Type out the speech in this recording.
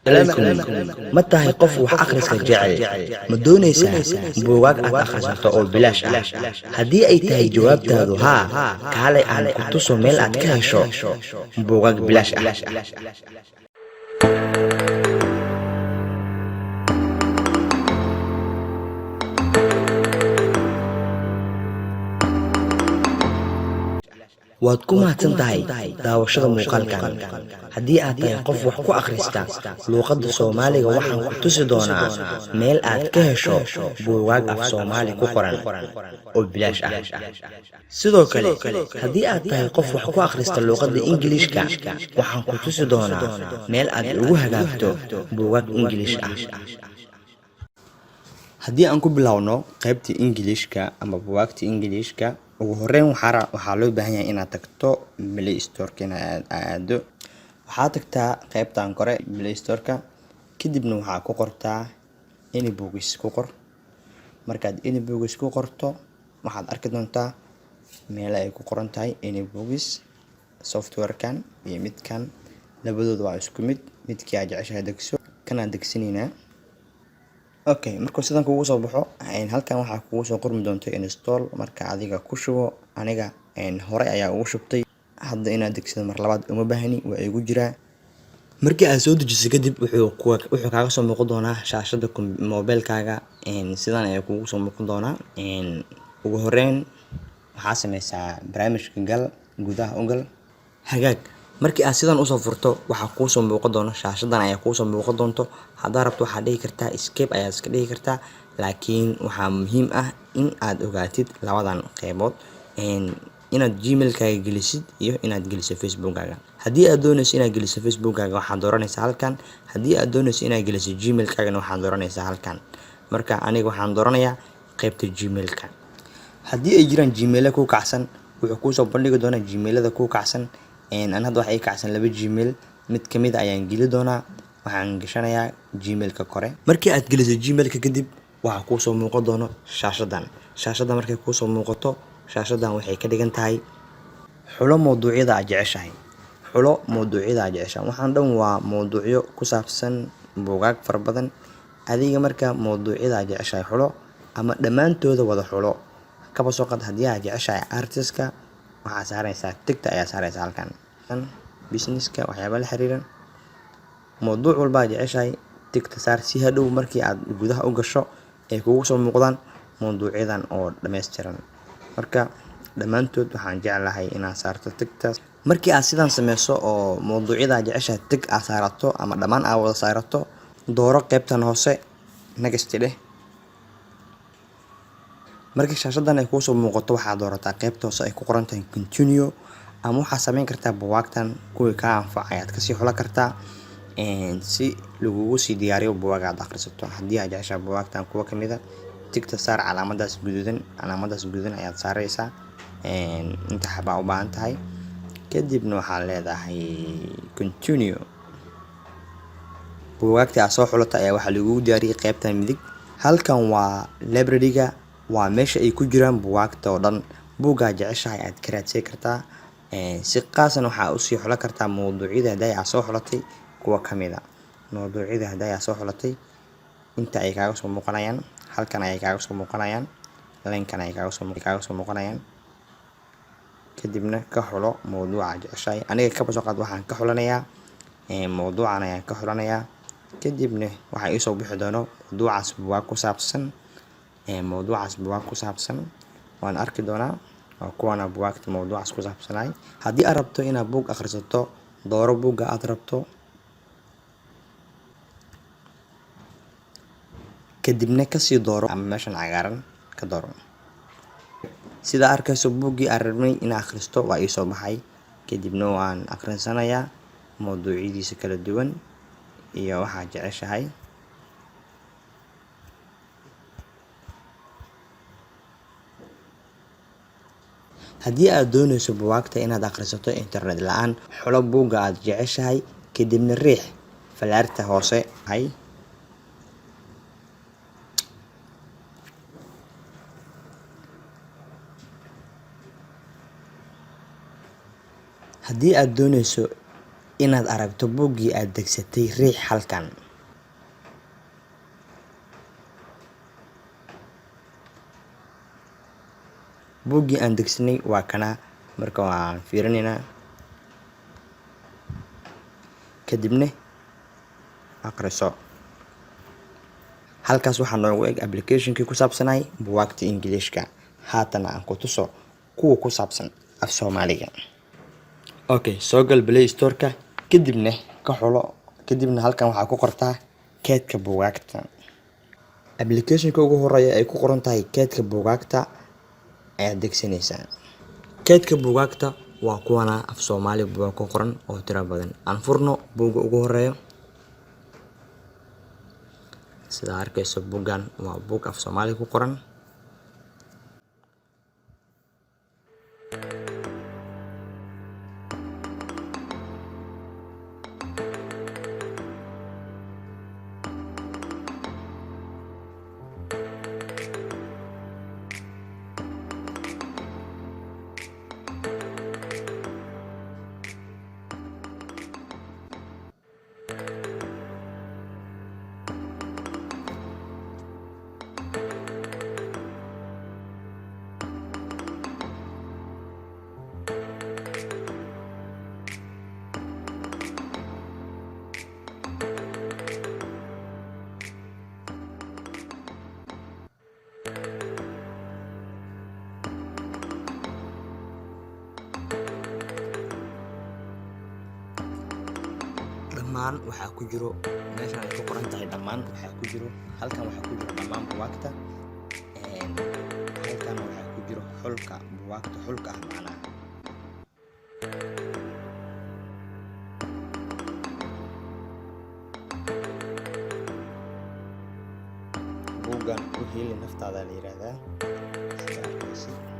عليكم متى قف wax akhriska jecel ma doonaysaa buugaag aad akhrisato oo bilaash ah haddii ay tahay jawaabtaadu haa kaale aan ku tuso meel aad ka hesho buugaag bilaash ah waad ku mahadsan tahay daawashada muuqaalkan haddii aad tahay qof wax ku akhrista luuqadda Soomaaliga waxaan ku tusi doonaa meel aad ka hesho buugaag af Soomaali ku qoran oo bilaash ah sidoo kale haddii aad tahay qof wax ku akhrista luuqadda Ingiriiska waxaan ku tusi doonaa meel aad ugu hagaagto buugaag Ingiriis ah haddii aan ku bilowno qaybta Ingiriiska ama buugaagta Ingiriiska ugu horreyn waxaa loo baahan yahay inaad tagto Play Store-ka aado waxaad tagtaa qaybtan kore Play Store-ka kadibna waxaa ku qortaa e-books ku qor markaad e-books ku qorto waxaad arki doontaa meel ay ku qoran tahay e-books software-kan iyo midkan labadooda waa isku midkii aad jeceshahay degso kana degsinayna okay marka sidan kugu soo baxo halkan waxa kugu soo qormi doonto install marka adiga ku shubo aniga hore ayaa ugu shubtay hadda inaad degsado mar labaad uma baahni waa igu jiraa markii aad soo dejiso kadib wuxuu kaaga soo muuqan doonaa shaashada mobilkaaga sidan ayaa kugu soo muuqan doonaa ugu horreyn waxaa sameysaa barnaamijka gal gudaha ugal hagaag markii aad sidan u soo furto waxa kuu soo muuqan doona shaashadan ayaa kuu soo muuqan doonto hadaa rabto waxa dhihi kartaa escape ayaa iska dhihi kartaa laakiin waxa muhiim ah in aad ogaatid labadan qaybood inaad gmail-kaaga gelisid iyo inaad geliso facebook-kaaga haddii aad doonayso inaad geliso facebook-kaaga waxaad dooranaysaa halkan haddii aad doonayso inaad geliso gmail-kaagana waxaad dooranaysaa halkan marka aniga waxaan dooranayaa qaybta gmail-ka haddii ay jiraan gmail ku kacsan wuxuu kuu soo bandhigi doonaa gmail-ada ku kacsan aan hadda waxa ay kacsan laba gmail mid kamid ayaan geli doonaa waxaan gashanayaa gmail-ka kore markii aad geliso gmail-ka kadib waxa kuu soo muuqan doono shaashada markay kuu soo muuqato shaashadan waxay ka dhigan tahay xulo mowduucyada aad jeceshahay waxaan dhan waa mowduucyo ku saabsan buugaag fara badan adiga marka mowduucyada aad jeceshahay xulo ama dhammaantooda wada xulo kaba soo qad haddii aad jeceshahay artist-ka waxaa saaraysaa tigta ayaa saaraysaa halkan business-ka waxyaabo la xiriiran mowduuc walba aad jeceshahay tigta saar si hadhow markii aad gudaha u gasho ay kugu soo muuqdaan mowduucyadan oo dhameystiran marka dhammaantood waxaan jeclahay inaad saarto tigta markii aad sidan sameyso oo mowduucyada aad jeceshahay tig aad saarato ama dhammaan aad wada saarato dooro qaybtan hoose next dheh markii shaashadan ay kuu soo muuqato waxaad doorataa qaybta hoose ay ku qoran tahay continue ama waxaad sameyn kartaa buugaagtan kuwii kaa anfacaya ayaad kasii xulan kartaa si lagugu sii diyaariyo buugaag aad akhrisato haddii aad jeceshahay buugaagtan kuwa kamid ah tigta saar calaamadaas guduudan ayaad saaraysaa inta xabaa u baahan tahay kadibna waxaad leedahay continue buugaagta aad soo xulatay ayaa waxaa lagugu diyaariyay qaybtan midig halkan waa library-ga waa meesha ay ku jiraan buugaagta oo dhan buugga jeceshahay aad ka raadsan kartaa si qaasan waxaa u sii xulan kartaa mowduucyada haday aad soo xulatay kuwa kamid ah mowduucyada haday aad soo xulatay inta ay kaaga soo muuqanayaan halkan ay kaaga soo muuqanayaan linkan ay kaaga soo muuqanayaan kadibna ka xulo mowduuca jeceshahay aniga kaba soo qaad waxaan ka xulanayaa mowduucan ayaan ka xulanayaa kadibna waxa ii soo bixi doono mowduucaas buugaag ku saabsan waan arki doonaa kuwana buugaagta mowduucaas ku saabsanay haddii aad rabto inaad buug akhrisato dooro buugga aad rabto kadibna kasii dooro ama meeshan cagaaran ka dooro sida arkayso buuggii aan rabnay inaan akhristo waa ii soo baxay kadibna waan akhrinsanayaa mowduucyadiisa kala duwan iyo waxaad jeceshahay haddii aad doonayso buugaagta inaad akhrisato internet la'aan xulo buugga aad jeceshahay kadibna riix falaarta hoose haddii aad doonayso inaad aragto buuggii aad degsatay riix halkan. buuggii aan degsanay waa kana, marka waan fiirinaynaa kadibna akhriso. halkaas waxaa noogu eg applicationkii ku saabsanay buugaagta Englishka. haatana aan ku tuso kuwa ku saabsan af Soomaaliga. Okay, soo gal Play Store-ka kadibna ka xulo, kadibna halkan waxaa ku qortaa keedka buugaagta. applicationka ugu horeeya ay ku qoran tahay keedka buugaagta ayaad degsanaysaa. keedka buugaagta waa kuwana af Soomaali buugaag ku qoran oo tiro badan. aan furno buugga ugu horeeyo. sida arkayso buuggan waa buug af Soomaali ku qoran. dhammaan waxaa ku jiro meeshan ay ku qoran tahay dhammaan waxaa ku jiro, halkan waxaa ku jiro dhammaan buugaagta, halkan waxaa ku jiro xulka buugaagta xulka ah macnaha. buuggan u heli naftaada la yiraahdaa. sida arkaysid